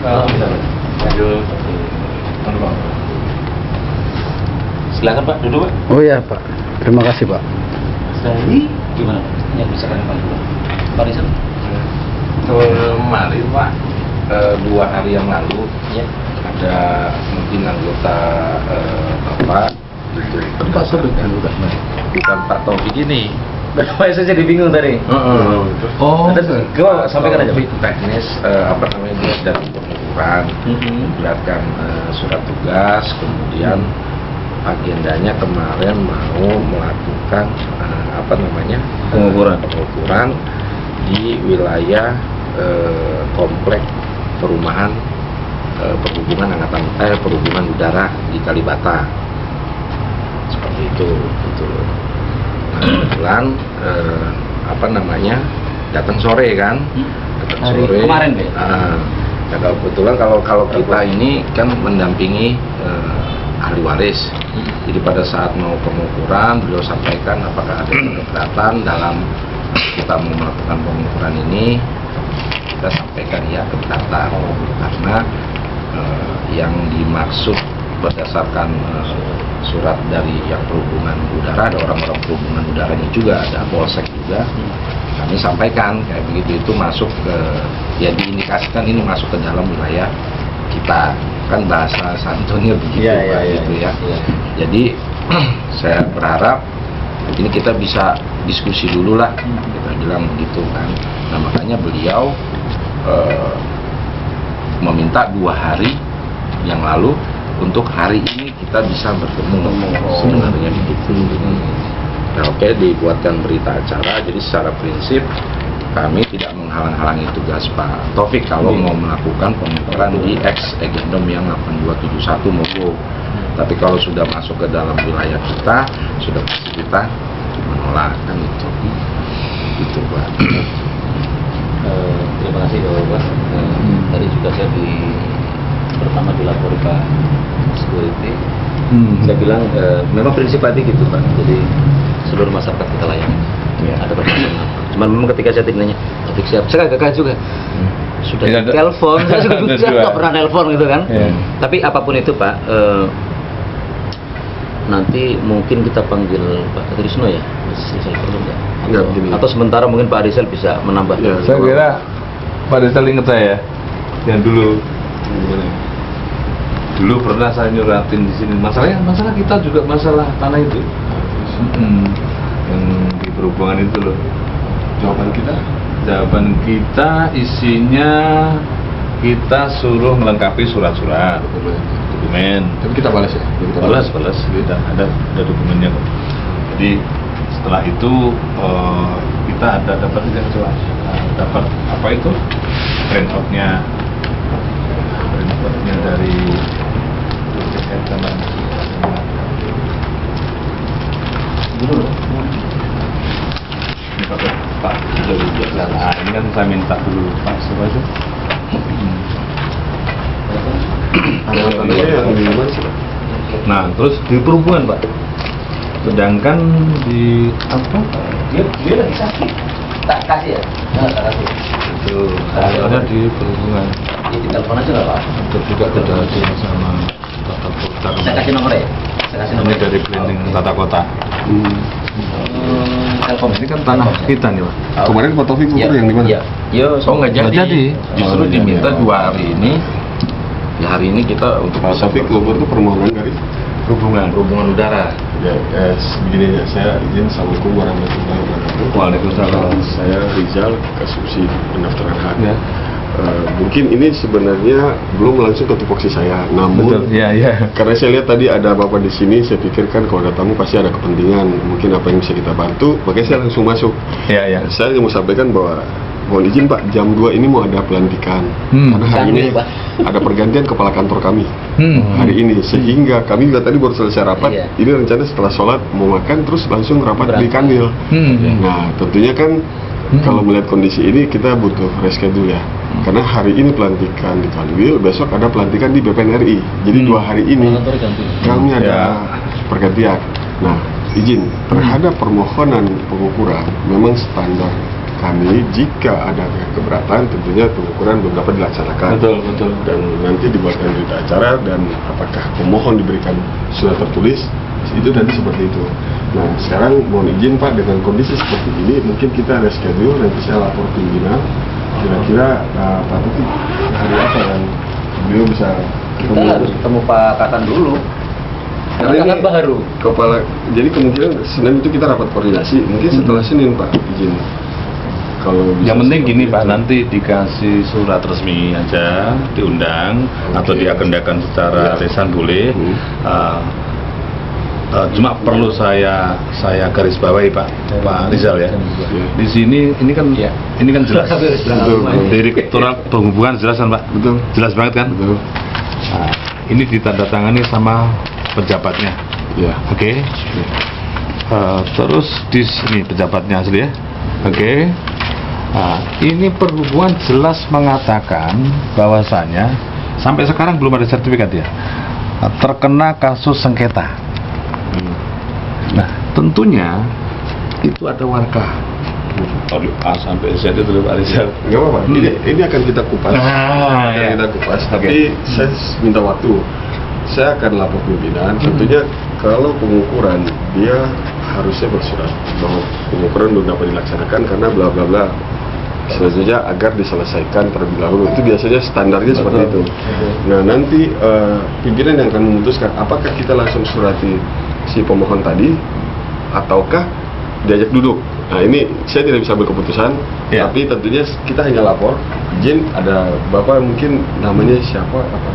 Bisa, Pak. Lanjut. Silakan Pak, duduk Pak. Oh ya Pak, terima kasih Pak. Jadi gimana yang bisa kalian bantu Pak Rizal? Kemarin Pak, 2 hari yang lalu Ya. ada mungkin anggota Bapak gitu. Pak Sobek Bukan Pak Taufik ini. Bapak saya jadi bingung tadi. Oh, Gimana? Sampaikan aja Pak. Teknis dia dari pengukuran, membuatkan surat tugas, kemudian agendanya kemarin mau melakukan pengukuran di wilayah komplek perumahan perhubungan udara di Kalibata, seperti itu gitu. Nah, kebetulan datang sore kan, Kemarin deh. Ya, kebetulan kalau kita ini kan mendampingi ahli waris. Jadi pada saat mau pengukuran, beliau sampaikan apakah ada keberatan dalam kita mau melakukan pengukuran ini. Kita sampaikan ya keberatan, karena yang dimaksud berdasarkan surat dari yang perhubungan udara, ada orang-orang perhubungan udaranya juga, ada polsek juga. Kami sampaikan kayak begitu, itu masuk ke, ya diindikasikan ini masuk ke dalam wilayah kita, kan bahasa santunnya begitu gitu ya. Jadi saya berharap ini kita bisa diskusi dulu lah, kita bilang begitu kan. Nah makanya beliau meminta 2 hari yang lalu untuk hari ini kita bisa bertemu sebenarnya begitu. Nah oke, dibuatkan berita acara. Jadi secara prinsip kami tidak menghalang-halangi tugas Pak Taufik kalau mau melakukan pengukuran di ex Egendom yang 8271 Mogo. Tapi kalau sudah masuk ke dalam wilayah kita, sudah pasti kita menolak kan itu. Gitu Pak. Terima kasih Bapak. Tadi juga saya pertama dilapori Pak Security. Saya bilang memang prinsip tadi gitu Pak. Jadi seluruh masyarakat kita layani. Ada permasalahan apa? Cuman memang ketika saya nanya, Taufik siap, saya agak kaget juga. Sudah telepon, saya juga nggak pernah telepon gitu kan. Tapi apapun itu Pak, nanti mungkin kita panggil Pak Trisno ya, Rizal perlu nggak? Atau sementara mungkin Pak Rizal bisa menambah. Ya, saya kira Pak Rizal ingat saya yang dulu pernah saya nyuratin di sini. Masalah kita juga masalah tanah itu. Yang di perhubungan itu loh. Jawaban kita isinya kita suruh melengkapi surat-surat dokumen. Tapi kita balas ya? Balas kita ada dokumennya kok. Jadi setelah itu kita dapat apa itu printoutnya dari ini Pak ini kan saya minta dulu Pak siapa itu? Nah terus di perhubungan Pak, sedangkan di apa? Dia lagi sakit. Tak kasih ya? Tak kasih. Itu ada di perhubungan. Ya, di telepon aja nggak Pak? Itu juga terjadi sama tata kota. Saya kasih nomor ya? Saya kasih nomor. Ini dari planning tata kota. Telkom. Ini kan tanah kita nih Pak. Kemarin Pak Taufik ngukur yang di mana? Iya. Nggak jadi. Justru diminta 2 hari ini. Ya hari ini kita untuk Pak Taufik ngukur itu permohonan dari perhubungan udara. Ya, begini ya, saya izin. Assalamualaikum warahmatullahi wabarakatuh. Waalaikumsalam. Saya Rizal, Kasubsi Pendaftaran Hak. Ya. Mungkin ini sebenarnya belum langsung ke tupoksi saya, namun Iya. karena saya lihat tadi ada Bapak di sini, saya pikirkan kalau ada tamu pasti ada kepentingan, mungkin apa yang bisa kita bantu, makanya saya langsung masuk. Iya. Saya mau sampaikan bahwa mohon izin Pak, jam 2 ini mau ada pelantikan, karena hari ini ada pergantian kepala kantor kami hari ini, sehingga kami juga tadi baru selesai rapat. Iya. Ini rencana setelah sholat mau makan terus langsung rapat di Kandil. Nah tentunya kan kalau melihat kondisi ini kita butuh reschedule ya, karena hari ini pelantikan di Kanwil, besok ada pelantikan di BPNRI. Jadi 2 hari ini kami ada pergantian. Nah izin terhadap permohonan pengukuran memang standar kami jika ada keberatan tentunya pengukuran belum dapat dilaksanakan. Betul. Dan nanti dibuatkan berita acara dan apakah pemohon diberikan surat tertulis itu nanti seperti itu. Nah sekarang mohon izin Pak, dengan kondisi seperti ini mungkin kita reschedule, nanti saya lapor pimpinan kira-kira Pak Taufik hari apa yang beliau bisa Kita harus ketemu Pak Katan dulu. Karena Karena ini baru. kepala, jadi kemungkinan Senin itu kita rapat koordinasi, mungkin setelah Senin Pak izin. Kalau bisa Yang penting gini seperti Pak, itu. nanti dikasih surat resmi aja, diundang atau Oke. diagendakan secara Ya. lisan boleh. Hmm. Cuma perlu saya garis bawahi Pak Rizal ya. Ya. Di sini ini kan jelas. Betul. Direktorat Penghubungan jelas kan Pak? Betul. Jelas banget kan? Betul. Nah, ini ditandatangani sama pejabatnya. Ya. Oke. Terus di sini pejabatnya asli ya. Oke. Nah, ini perhubungan jelas mengatakan bahwasanya sampai sekarang belum ada sertifikat ya. Terkena kasus sengketa. Nah, tentunya itu ada warga. Dari A sampai Z itu Pak Rizal. Nggak apa-apa. Ini akan kita kupas. Nah, ya. Kita kupas. Oke. Tapi saya minta waktu. Saya akan lapor pimpinan. Tentunya kalau pengukuran dia harusnya bersurat bahwa pengukuran belum dapat dilaksanakan karena bla bla bla. Selanjutnya agar diselesaikan terlebih dahulu. Itu biasanya standarnya seperti itu. Nah nanti pimpinan yang akan memutuskan apakah kita langsung surati si pemohon tadi ataukah diajak duduk. Nah ini saya tidak bisa ambil keputusan, Ya. tapi tentunya kita hanya lapor. Izin ada bapak mungkin namanya siapa? Apa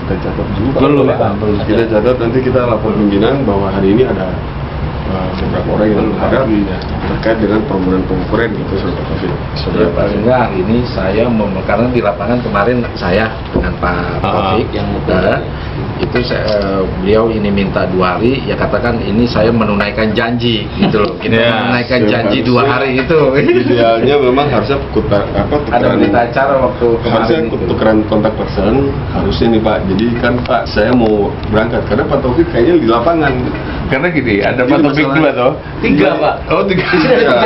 kita catat dulu? Pak? Perlu, Pak. Perlu. Kita catat nanti kita lapor pimpinan bahwa hari ini ada beberapa orang yang menghadap terkait dengan permohonan pengukuran gitu Saudara Taufik. Ya, paling enggak hari ini saya karena di lapangan kemarin saya dengan Pak Taufik yang itu beliau ini minta 2 hari, ya katakan ini saya menunaikan janji gitu loh. Kita Ya, menunaikan janji seharusnya 2 hari itu. Idealnya memang harusnya Ada berita acara waktu harusnya kemarin itu. tukeran kontak person harusnya nih Pak. Jadi kan Pak saya mau berangkat karena Pak Taufik kayaknya di lapangan. Karena gini, ada Ini Pak Taufik masalah- 2 toh. 3 Pak. Oh, 3. Iya.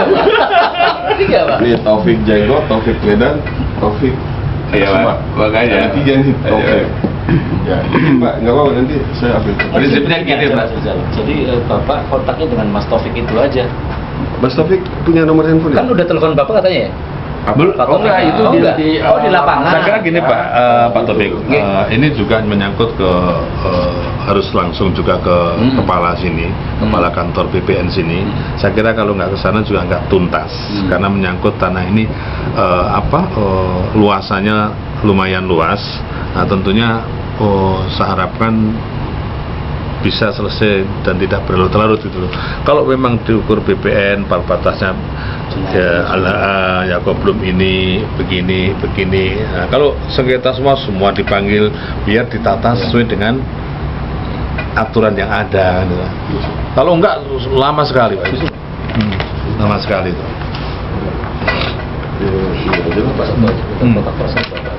3 Pak. Ini Taufik Jenggot, Taufik Medan, Taufik Iya, Kasubah. makanya. Ada 3 nih Taufik. Ya, ini Pak nggak apa-apa nanti saya ambil. Prinsipnya gini, Pak. Jadi Bapak kontaknya dengan Mas Taufik itu aja. Mas Taufik punya nomor handphone ya? Kan udah telepon Bapak katanya ya? Pak Taufik, itu di lapangan. Saya kira gini Pak, Pak Taufik, ini juga menyangkut ke harus langsung juga ke kepala sini, kepala kantor BPN sini. Saya kira kalau nggak ke sana juga nggak tuntas, karena menyangkut tanah ini luasannya lumayan luas. Nah tentunya saya harapkan bisa selesai dan tidak berlarut-larut gitu loh. Kalau memang diukur BPN batasnya ya kok belum ini begini. Nah, kalau sengketa semua dipanggil biar ditata sesuai dengan aturan yang ada. Gitu. Kalau enggak lama sekali Pak. Lama sekali itu. Jadi Pak, Kontak person Bapak.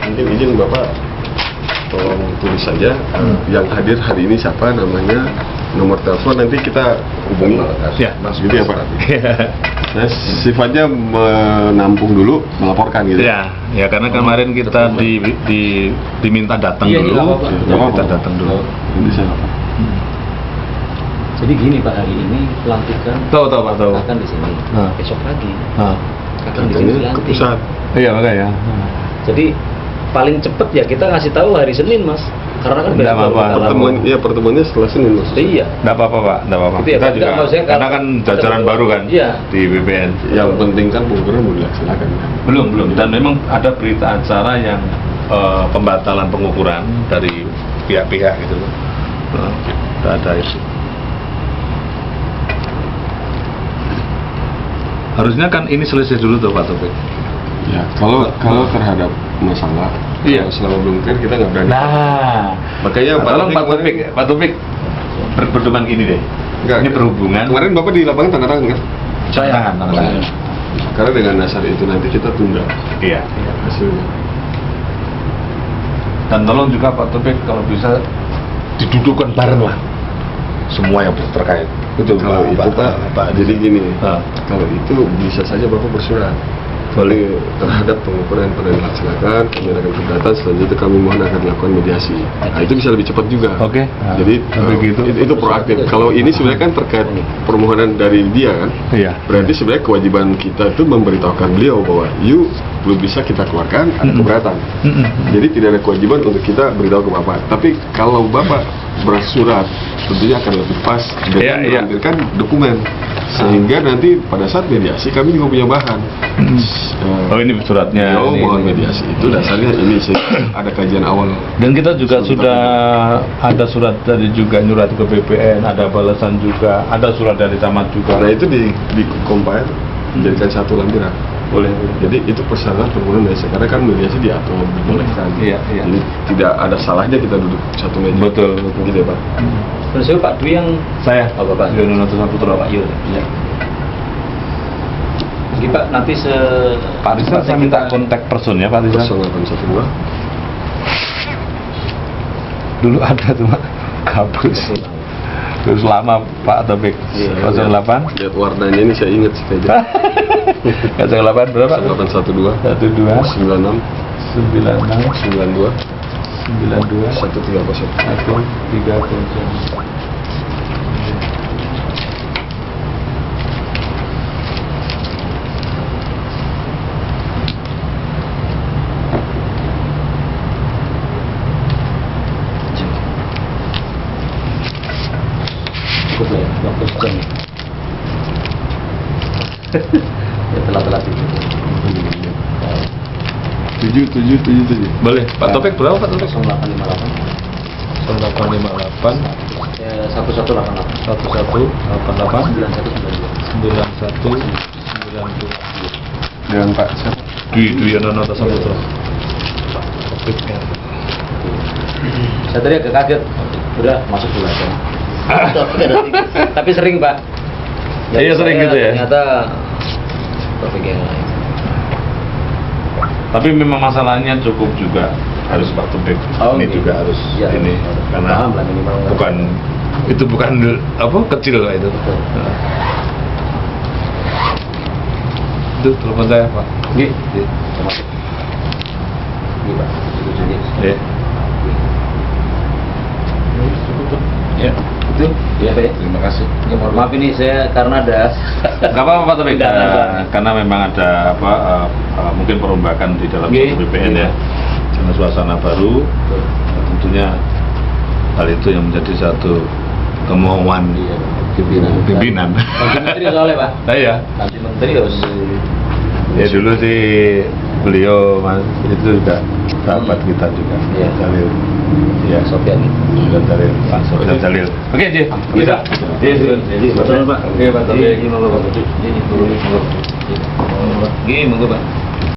mungkin izin Bapak tolong tulis saja yang hadir hari ini siapa namanya, nomor telepon nanti kita hubungi. Ya. Gitu ya Pak. Saya sifatnya menampung dulu, melaporkan gitu. Ya, karena kemarin kita diminta datang Iya, dulu. nggak apa-apa. Nggak apa-apa. Kita datang dulu. Nanti saya Jadi gini Pak, hari ini pelantikan Tahu Pak, tahu. akan di sini. Ah. Besok pagi Ah. akan di sini katanya ke dilantik. pusat. Iya makanya. Jadi paling cepet ya kita ngasih tahu hari Senin Mas. Karena kan Nggak besok apa-apa. kita Pertemuan, lapor. iya pertemuannya setelah Senin Mas. Iya. Nggak apa-apa Pak, nggak apa-apa. Gitu ya, Kita Pak? juga, Nggak, maksudnya karena kan jajaran baru kan Iya. di BPN. Yang penting kan pengukuran belum dilaksanakan. Belum. Dan memang ada berita acara yang pembatalan pengukuran dari pihak-pihak gitu loh. Nggak ada itu. Harusnya kan ini selesai dulu tuh Pak Taufik. Ya, kalau terhadap masalah, Iya. kalau selama belum clear kita nggak berani. Nah, Makanya tolong Pak kemarin- Taufik berpedoman gini deh. Nggak, Ini berhubungan. Kemarin Bapak di lapangan tanda tangan kan? Saya. Karena dengan dasar itu nanti kita tunda Iya. hasilnya. Dan tolong juga Pak Taufik kalau bisa didudukkan bareng lah. semua yang terkait. Itu Kalau itu Pak, jadi gini, kalau itu bisa saja Bapak bersurat. Boleh terhadap pengukuran yang pernah dilaksanakan, kami akan keberatan, selanjutnya kami mohon akan dilakukan mediasi. Nah itu bisa lebih cepat juga. Oke. Jadi gitu. itu proaktif. Kalau ini sebenarnya kan terkait permohonan dari dia kan. Iya. Berarti sebenarnya kewajiban kita itu memberitahukan beliau bahwa you belum bisa kita keluarkan, ada keberatan. Jadi tidak ada kewajiban untuk kita beritahu ke Bapak. Tapi kalau Bapak bersurat, tentunya akan lebih pas dengan melampirkan dokumen. Sehingga nanti pada saat mediasi kami juga punya bahan. Oh ini suratnya. Beliau mohon mediasi itu dasarnya ini ada kajian awal. Dan kita juga sudah ada surat dari juga nyurat ke BPN, ada balasan juga, ada surat dari camat juga. Nah itu di compile jadikan satu lampiran. Boleh. Jadi itu persyaratan permohonan mediasi karena kan mediasi diatur dibolehkan. Iya. Jadi tidak ada salahnya kita duduk satu meja. Betul. Gitu ya Pak. Terus Pak Dwi yang Saya. oh, Bapak Yono Putra Pak. Iya. Jadi Pak nanti Pak Rizal saya minta kontak person ya Pak Rizal. 0812 Dulu ada tuh Pak, kabus. Terus lama Pak Taufik. 08. Lihat warnanya ini saya ingat sih kayaknya. 08 berapa? 0812 12 96 96 92 92 130. 130. cukup ya, 20 jam. Ya telat-telat itu. 7. Boleh. Pak Taufik berapa Pak Taufik? 0858 0858 1188 1188 9192. 9192 Dengan Pak siapa? Dwi Yono Putra. Saya tadi agak kaget, udah masuk dulu aja. Tapi sering Pak. Iya, sering gitu ya? Ternyata topik yang lain. Tapi memang masalahnya cukup juga harus Pak Taufik. Ini gitu. juga harus Ya, ini karena paham lah minimal. bukan apa kecil lah itu. Betul. Itu telepon saya Pak. Iya. Termasuk. Iya Pak. Itu jadi. Ya. Ya. Itu. Iya Pak. Terima kasih. Ya, mohon maaf ini saya karena ada. Gak apa-apa Pak Taufik. Tidak ada. Karena memang ada mungkin perombakan di dalam BPN ya. Karena suasana baru. Tentunya hal itu yang menjadi satu kemauan Iya. pimpinan. Nanti menteri soalnya Pak. Nah, iya. Nanti menteri harus. Ya dulu sih beliau Mas itu juga sahabat kita juga. Iya. Jalil. Ya, Sofian. Sudah Jalil. Pak Sofian Jalil. Oke, Ji. Bisa. Jadi betul Pak. Oke Pak. Tapi ini mau Pak. Ini monggo Pak.